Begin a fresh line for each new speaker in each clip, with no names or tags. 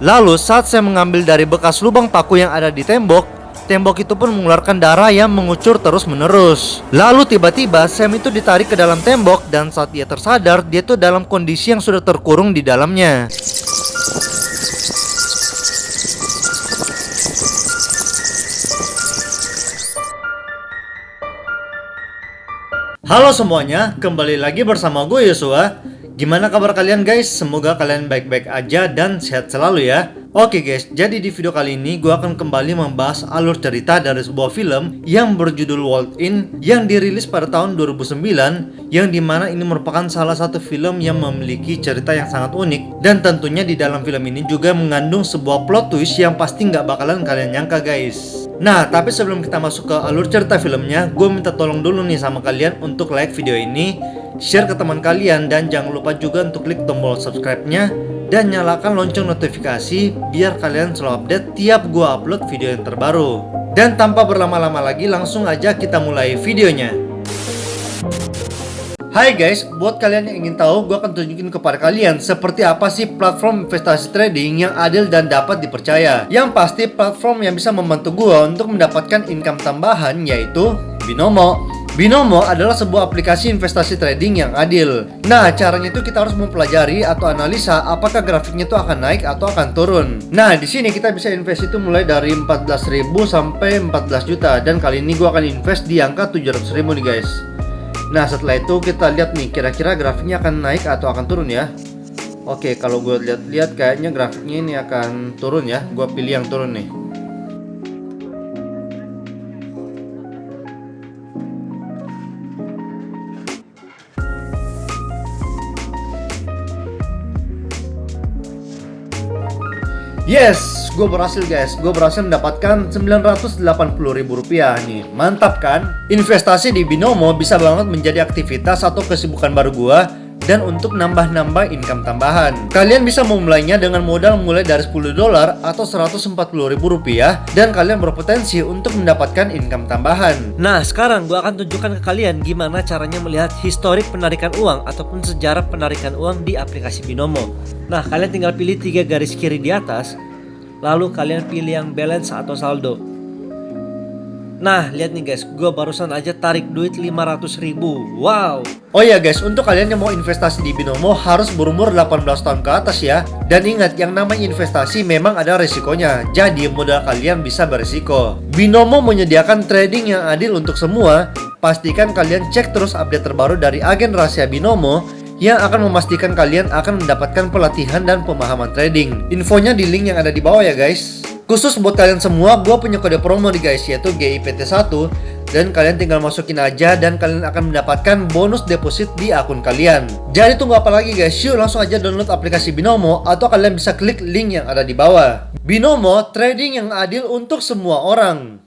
Lalu saat Sam mengambil dari bekas lubang paku yang ada di tembok, tembok itu pun mengeluarkan darah yang mengucur terus menerus. Lalu tiba-tiba Sam itu ditarik ke dalam tembok, dan saat dia tersadar, dia tuh dalam kondisi yang sudah terkurung di dalamnya. Halo semuanya, kembali lagi bersama gue Yosua. Gimana kabar kalian guys? Semoga kalian baik-baik aja dan sehat selalu ya. Oke guys, jadi di video kali ini gue akan kembali membahas alur cerita dari sebuah film yang berjudul Walled In, yang dirilis pada tahun 2009, yang dimana ini merupakan salah satu film yang memiliki cerita yang sangat unik. Dan tentunya di dalam film ini juga mengandung sebuah plot twist yang pasti nggak bakalan kalian nyangka guys. Nah, tapi sebelum kita masuk ke alur cerita filmnya, gue minta tolong dulu nih sama kalian untuk like video ini, share ke teman kalian, dan jangan lupa juga untuk klik tombol subscribe-nya dan nyalakan lonceng notifikasi biar kalian selalu update tiap gue upload video yang terbaru. Dan tanpa berlama-lama lagi, langsung aja kita mulai videonya. Hai guys, buat kalian yang ingin tahu, gue akan tunjukin kepada kalian seperti apa sih platform investasi trading yang adil dan dapat dipercaya. Yang pasti platform yang bisa membantu gue untuk mendapatkan income tambahan yaitu Binomo. Binomo adalah sebuah aplikasi investasi trading yang adil. Nah, caranya itu kita harus mempelajari atau analisa apakah grafiknya itu akan naik atau akan turun. Nah, di sini kita bisa invest itu mulai dari 14.000 sampai 14 juta, dan kali ini gue akan invest di angka 700.000 nih guys. Nah, setelah itu kita lihat nih kira-kira grafiknya akan naik atau akan turun ya. Oke, kalau gue lihat kayaknya grafiknya ini akan turun ya. Gue pilih yang turun nih. Yes, gue berhasil guys. Gue berhasil mendapatkan Rp980.000 nih. Mantap kan? Investasi di Binomo bisa banget menjadi aktivitas atau kesibukan baru gue, dan untuk nambah-nambah income tambahan. Kalian bisa memulainya dengan modal mulai dari $10 atau Rp140.000, dan kalian berpotensi untuk mendapatkan income tambahan. Nah, sekarang gue akan tunjukkan ke kalian gimana caranya melihat historik penarikan uang ataupun sejarah penarikan uang di aplikasi Binomo. Nah, kalian tinggal pilih 3 garis kiri di atas, lalu kalian pilih yang balance atau saldo. Nah, lihat nih guys, gue barusan aja tarik duit 500.000. Wow. Oh ya guys, untuk kalian yang mau investasi di Binomo harus berumur 18 tahun ke atas ya. Dan ingat, yang namanya investasi memang ada resikonya, jadi modal kalian bisa berisiko. Binomo menyediakan trading yang adil untuk semua. Pastikan kalian cek terus update terbaru dari agen rahasia Binomo yang akan memastikan kalian akan mendapatkan pelatihan dan pemahaman trading. Infonya di link yang ada di bawah ya guys. Khusus buat kalian semua, gue punya kode promo nih guys, yaitu GIPT1, dan kalian tinggal masukin aja dan kalian akan mendapatkan bonus deposit di akun kalian. Jadi tunggu apa lagi guys, yuk langsung aja download aplikasi Binomo, atau kalian bisa klik link yang ada di bawah. Binomo, trading yang adil untuk semua orang.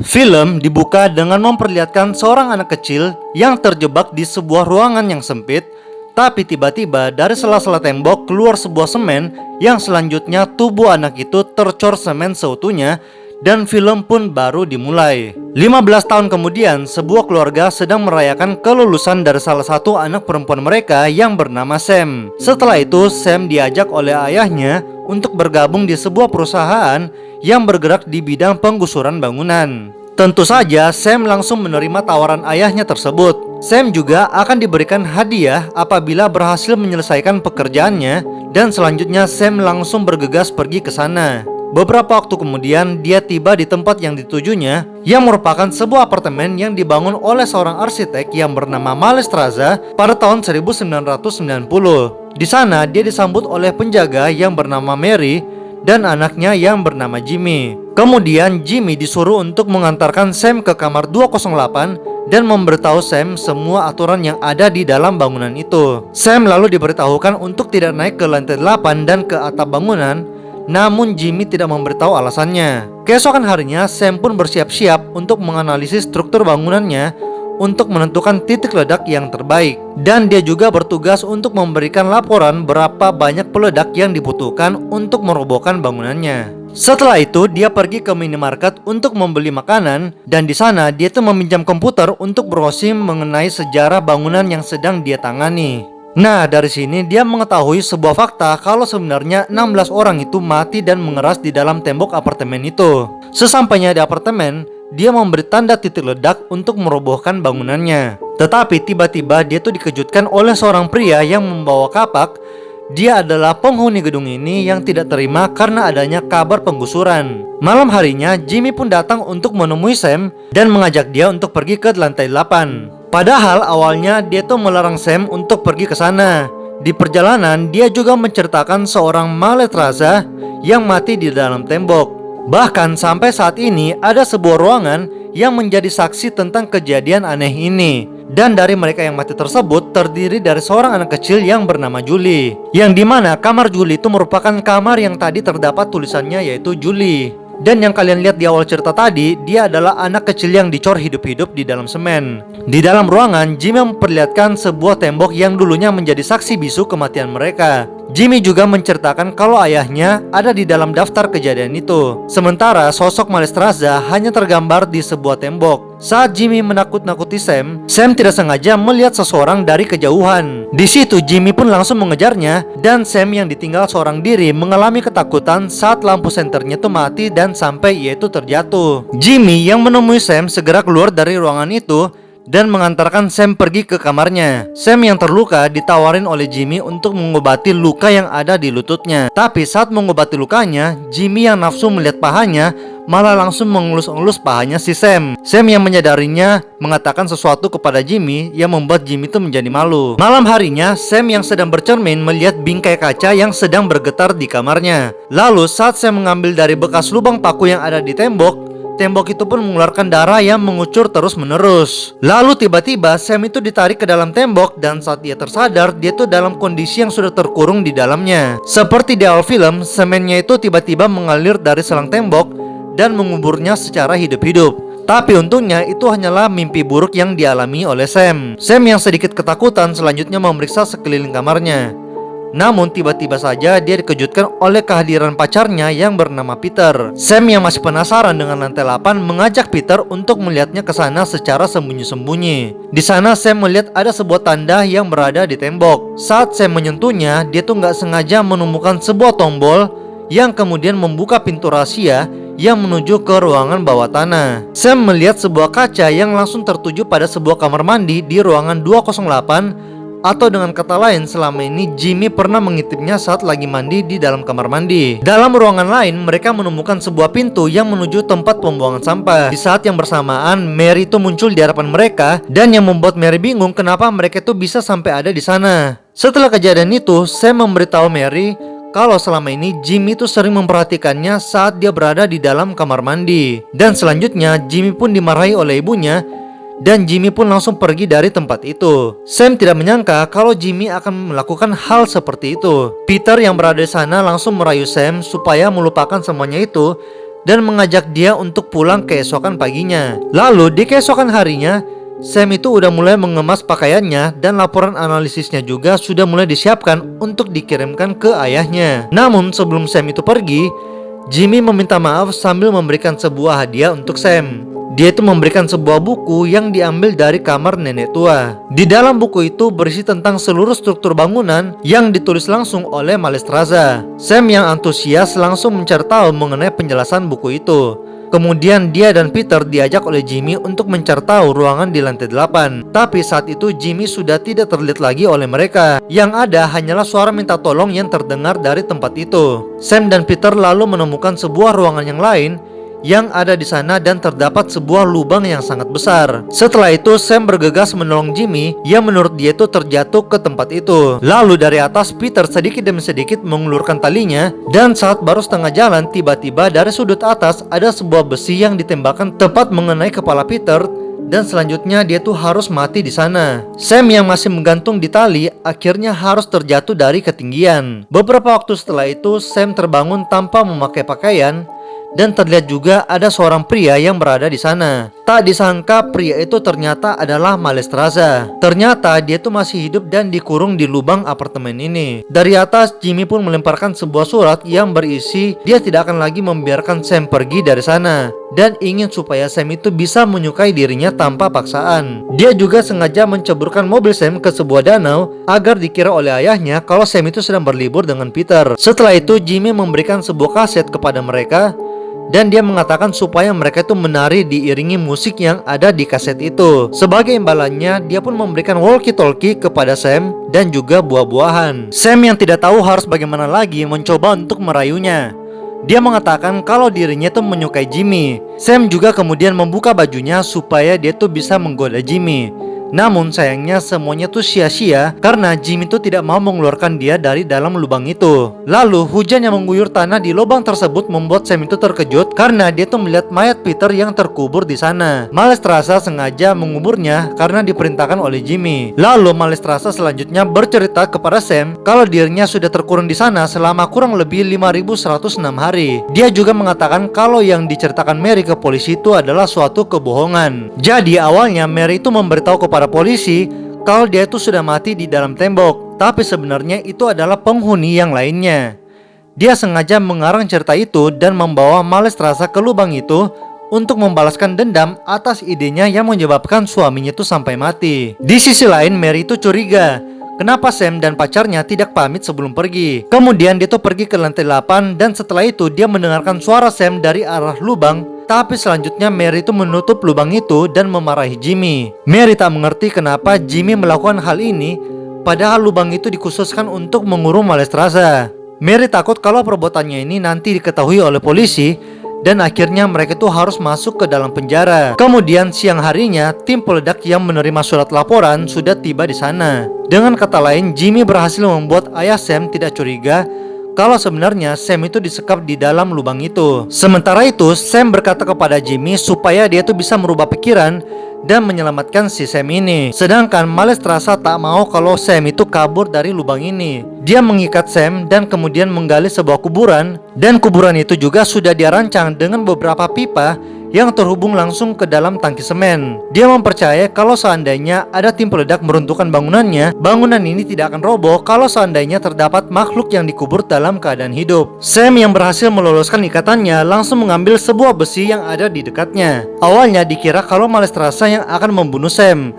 Film dibuka dengan memperlihatkan seorang anak kecil yang terjebak di sebuah ruangan yang sempit. Tapi tiba-tiba dari sela-sela tembok keluar sebuah semen, yang selanjutnya tubuh anak itu tercor semen seutuhnya, dan film pun baru dimulai. 15 tahun kemudian, sebuah keluarga sedang merayakan kelulusan dari salah satu anak perempuan mereka yang bernama Sam. Setelah itu, Sam diajak oleh ayahnya untuk bergabung di sebuah perusahaan yang bergerak di bidang penggusuran bangunan. Tentu saja Sam langsung menerima tawaran ayahnya tersebut. Sam juga akan diberikan hadiah apabila berhasil menyelesaikan pekerjaannya, dan selanjutnya Sam langsung bergegas pergi ke sana. Beberapa waktu kemudian dia tiba di tempat yang ditujunya, yang merupakan sebuah apartemen yang dibangun oleh seorang arsitek yang bernama Malestraza pada tahun 1990. Di sana dia disambut oleh penjaga yang bernama Mary dan anaknya yang bernama Jimmy. Kemudian Jimmy disuruh untuk mengantarkan Sam ke kamar 208 dan memberitahu Sam semua aturan yang ada di dalam bangunan itu. Sam lalu diberitahukan untuk tidak naik ke lantai 8 dan ke atap bangunan, namun Jimmy tidak memberitahu alasannya. Keesokan harinya Sam pun bersiap-siap untuk menganalisis struktur bangunannya untuk menentukan titik ledak yang terbaik. Dan dia juga bertugas untuk memberikan laporan berapa banyak peledak yang dibutuhkan untuk merobohkan bangunannya. Setelah itu dia pergi ke minimarket untuk membeli makanan, dan di sana dia tuh meminjam komputer untuk browsing mengenai sejarah bangunan yang sedang dia tangani. Nah, dari sini dia mengetahui sebuah fakta kalau sebenarnya 16 orang itu mati dan mengeras di dalam tembok apartemen itu. Sesampainya di apartemen, dia memberi tanda titik ledak untuk merobohkan bangunannya. Tetapi tiba-tiba dia tuh dikejutkan oleh seorang pria yang membawa kapak. Dia adalah penghuni gedung ini yang tidak terima karena adanya kabar penggusuran. Malam harinya, Jimmy pun datang untuk menemui Sam dan mengajak dia untuk pergi ke lantai 8. Padahal awalnya dia tuh melarang Sam untuk pergi ke sana. Di perjalanan, dia juga menceritakan seorang Malet Raza yang mati di dalam tembok. Bahkan sampai saat ini ada sebuah ruangan yang menjadi saksi tentang kejadian aneh ini. Dan dari mereka yang mati tersebut terdiri dari seorang anak kecil yang bernama Julie. Yang dimana kamar Julie itu merupakan kamar yang tadi terdapat tulisannya yaitu Julie. Dan yang kalian lihat di awal cerita tadi, dia adalah anak kecil yang dicor hidup-hidup di dalam semen. Di dalam ruangan, Jimmy memperlihatkan sebuah tembok yang dulunya menjadi saksi bisu kematian mereka. Jimmy juga menceritakan kalau ayahnya ada di dalam daftar kejadian itu. Sementara sosok Malet Raza hanya tergambar di sebuah tembok. Saat Jimmy menakut-nakuti Sam, Sam tidak sengaja melihat seseorang dari kejauhan. Di situ Jimmy pun langsung mengejarnya dan Sam yang ditinggal seorang diri mengalami ketakutan saat lampu senternya itu mati dan sampai ia itu terjatuh. Jimmy yang menemui Sam segera keluar dari ruangan itu dan mengantarkan Sam pergi ke kamarnya. Sam yang terluka ditawarin oleh Jimmy untuk mengobati luka yang ada di lututnya. Tapi saat mengobati lukanya, Jimmy yang nafsu melihat pahanya malah langsung mengelus-elus pahanya si Sam. Sam yang menyadarinya mengatakan sesuatu kepada Jimmy yang membuat Jimmy itu menjadi malu. Malam harinya, Sam yang sedang bercermin melihat bingkai kaca yang sedang bergetar di kamarnya. Lalu saat Sam mengambil dari bekas lubang paku yang ada di tembok, tembok itu pun mengeluarkan darah yang mengucur terus-menerus. Lalu tiba-tiba Sam itu ditarik ke dalam tembok dan saat dia tersadar, dia tuh dalam kondisi yang sudah terkurung di dalamnya. Seperti di awal film, semennya itu tiba-tiba mengalir dari selang tembok dan menguburnya secara hidup-hidup. Tapi untungnya itu hanyalah mimpi buruk yang dialami oleh Sam. Sam yang sedikit ketakutan selanjutnya memeriksa sekeliling kamarnya. Namun tiba-tiba saja dia dikejutkan oleh kehadiran pacarnya yang bernama Peter. Sam yang masih penasaran dengan lantai 8 mengajak Peter untuk melihatnya ke sana secara sembunyi-sembunyi. Di sana Sam melihat ada sebuah tanda yang berada di tembok. Saat Sam menyentuhnya, dia tuh nggak sengaja menemukan sebuah tombol yang kemudian membuka pintu rahasia yang menuju ke ruangan bawah tanah. Sam melihat sebuah kaca yang langsung tertuju pada sebuah kamar mandi di ruangan 208. Atau dengan kata lain, selama ini Jimmy pernah mengintipnya saat lagi mandi di dalam kamar mandi. Dalam ruangan lain, mereka menemukan sebuah pintu yang menuju tempat pembuangan sampah. Di saat yang bersamaan, Mary itu muncul di hadapan mereka dan yang membuat Mary bingung kenapa mereka itu bisa sampai ada di sana. Setelah kejadian itu, Sam memberitahu Mary kalau selama ini Jimmy itu sering memperhatikannya saat dia berada di dalam kamar mandi. Dan selanjutnya, Jimmy pun dimarahi oleh ibunya dan Jimmy pun langsung pergi dari tempat itu. Sam tidak menyangka kalau Jimmy akan melakukan hal seperti itu. Peter yang berada di sana langsung merayu Sam supaya melupakan semuanya itu dan mengajak dia untuk pulang keesokan paginya. Lalu di keesokan harinya, Sam itu udah mulai mengemas pakaiannya dan laporan analisisnya juga sudah mulai disiapkan untuk dikirimkan ke ayahnya. Namun sebelum Sam itu pergi, Jimmy meminta maaf sambil memberikan sebuah hadiah untuk Sam. Dia itu memberikan sebuah buku yang diambil dari kamar nenek tua. Di dalam buku itu berisi tentang seluruh struktur bangunan yang ditulis langsung oleh Malet Raza. Sam yang antusias langsung mencari tahu mengenai penjelasan buku itu. Kemudian dia dan Peter diajak oleh Jimmy untuk mencari tahu ruangan di lantai 8. Tapi saat itu Jimmy sudah tidak terlihat lagi oleh mereka. Yang ada hanyalah suara minta tolong yang terdengar dari tempat itu. Sam dan Peter lalu menemukan sebuah ruangan yang lain yang ada di sana dan terdapat sebuah lubang yang sangat besar. Setelah itu Sam bergegas menolong Jimmy yang menurut dia itu terjatuh ke tempat itu. Lalu dari atas Peter sedikit demi sedikit mengulurkan talinya dan saat baru setengah jalan tiba-tiba dari sudut atas ada sebuah besi yang ditembakkan tepat mengenai kepala Peter dan selanjutnya dia tuh harus mati di sana. Sam yang masih menggantung di tali akhirnya harus terjatuh dari ketinggian. Beberapa waktu setelah itu Sam terbangun tanpa memakai pakaian dan terlihat juga ada seorang pria yang berada di sana. Tak disangka pria itu ternyata adalah Malestraza. Ternyata dia tuh masih hidup dan dikurung di lubang apartemen ini. Dari atas, Jimmy pun melemparkan sebuah surat yang berisi dia tidak akan lagi membiarkan Sam pergi dari sana dan ingin supaya Sam itu bisa menyukai dirinya tanpa paksaan. Dia juga sengaja menceburkan mobil Sam ke sebuah danau agar dikira oleh ayahnya kalau Sam itu sedang berlibur dengan Peter. Setelah itu, Jimmy memberikan sebuah kaset kepada mereka dan dia mengatakan supaya mereka itu menari diiringi musik yang ada di kaset itu. Sebagai imbalannya, dia pun memberikan walkie-talkie kepada Sam dan juga buah-buahan. Sam yang tidak tahu harus bagaimana lagi mencoba untuk merayunya. Dia mengatakan kalau dirinya tuh menyukai Jimmy. Sam juga kemudian membuka bajunya supaya dia tuh bisa menggoda Jimmy. Namun sayangnya semuanya tuh sia-sia karena Jimmy tuh tidak mau mengeluarkan dia dari dalam lubang itu. Lalu hujan yang mengguyur tanah di lubang tersebut membuat Sam itu terkejut karena dia tuh melihat mayat Peter yang terkubur di sana. Malestraza sengaja menguburnya karena diperintahkan oleh Jimmy. Lalu Malestraza selanjutnya bercerita kepada Sam kalau dirinya sudah terkurung di sana selama kurang lebih 5106 hari. Dia juga mengatakan kalau yang diceritakan Mary ke polisi itu adalah suatu kebohongan. Jadi awalnya Mary itu memberitahu kepada polisi kalau dia itu sudah mati di dalam tembok, tapi sebenarnya itu adalah penghuni yang lainnya. Dia sengaja mengarang cerita itu dan membawa Malestraza ke lubang itu untuk membalaskan dendam atas idenya yang menyebabkan suaminya itu sampai mati. Di sisi lain, Mary itu curiga kenapa Sam dan pacarnya tidak pamit sebelum pergi. Kemudian dia tuh pergi ke lantai 8 dan setelah itu dia mendengarkan suara Sam dari arah lubang. Tapi selanjutnya Mary itu menutup lubang itu dan memarahi Jimmy. Mary tak mengerti kenapa Jimmy melakukan hal ini, padahal lubang itu dikhususkan untuk mengurung Malestraza. Mary takut kalau perbuatannya ini nanti diketahui oleh polisi dan akhirnya mereka itu harus masuk ke dalam penjara. Kemudian siang harinya, tim peledak yang menerima surat laporan sudah tiba di sana. Dengan kata lain, Jimmy berhasil membuat ayah Sam tidak curiga kalau sebenarnya Sam itu disekap di dalam lubang itu. Sementara itu, Sam berkata kepada Jimmy supaya dia tuh bisa merubah pikiran dan menyelamatkan si Sam ini. Sedangkan Malestraza tak mau kalau Sam itu kabur dari lubang ini. Dia mengikat Sam dan kemudian menggali sebuah kuburan, dan kuburan itu juga sudah dirancang dengan beberapa pipa yang terhubung langsung ke dalam tangki semen. Dia mempercayai kalau seandainya ada tim peledak meruntuhkan bangunannya, bangunan ini tidak akan roboh kalau seandainya terdapat makhluk yang dikubur dalam keadaan hidup. Sam yang berhasil meloloskan ikatannya langsung mengambil sebuah besi yang ada di dekatnya. Awalnya dikira kalau Malestraza yang akan membunuh Sam,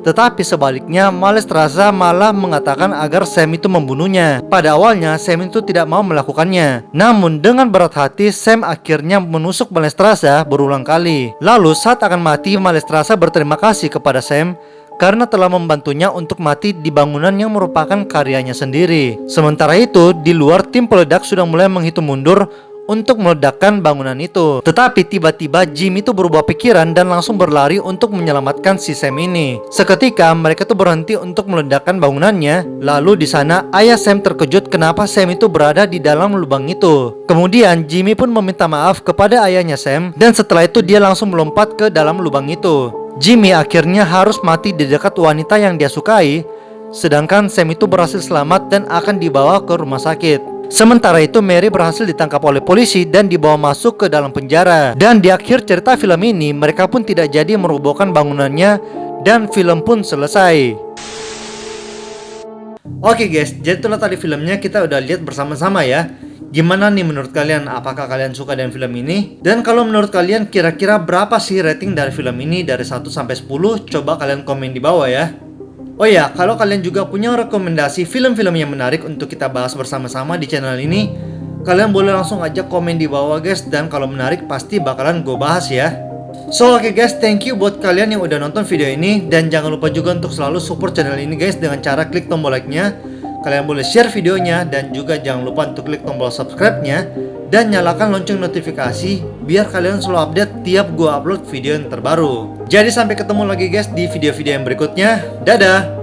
tetapi sebaliknya Malestraza malah mengatakan agar Sam itu membunuhnya. Pada awalnya Sam itu tidak mau melakukannya. Namun dengan berat hati Sam akhirnya menusuk Malestraza berulang kali. Lalu saat akan mati, Malestraza berterima kasih kepada Sam karena telah membantunya untuk mati di bangunan yang merupakan karyanya sendiri. Sementara itu di luar, tim peledak sudah mulai menghitung mundur untuk meledakkan bangunan itu. Tetapi tiba-tiba Jimmy itu berubah pikiran dan langsung berlari untuk menyelamatkan si Sam ini. Seketika mereka tuh berhenti untuk meledakkan bangunannya. Lalu di sana ayah Sam terkejut kenapa Sam itu berada di dalam lubang itu. Kemudian Jimmy pun meminta maaf kepada ayahnya Sam dan setelah itu dia langsung melompat ke dalam lubang itu. Jimmy akhirnya harus mati di dekat wanita yang dia sukai, sedangkan Sam itu berhasil selamat dan akan dibawa ke rumah sakit. Sementara itu Mary berhasil ditangkap oleh polisi dan dibawa masuk ke dalam penjara. Dan di akhir cerita film ini mereka pun tidak jadi merobohkan bangunannya dan film pun selesai. Oke guys, jadi itulah tadi filmnya, kita udah lihat bersama-sama ya. Gimana nih menurut kalian? Apakah kalian suka dengan film ini? Dan kalau menurut kalian kira-kira berapa sih rating dari film ini dari 1 sampai 10? Coba kalian komen di bawah ya. Oh ya, kalau kalian juga punya rekomendasi film-film yang menarik untuk kita bahas bersama-sama di channel ini, kalian boleh langsung aja komen di bawah guys, dan kalau menarik pasti bakalan gue bahas ya. So oke guys, thank you buat kalian yang udah nonton video ini, dan jangan lupa juga untuk selalu support channel ini guys dengan cara klik tombol like-nya. Kalian boleh share videonya dan juga jangan lupa untuk klik tombol subscribe-nya dan nyalakan lonceng notifikasi biar kalian selalu update tiap gua upload video yang terbaru. Jadi sampai ketemu lagi guys di video-video yang berikutnya. Dadah.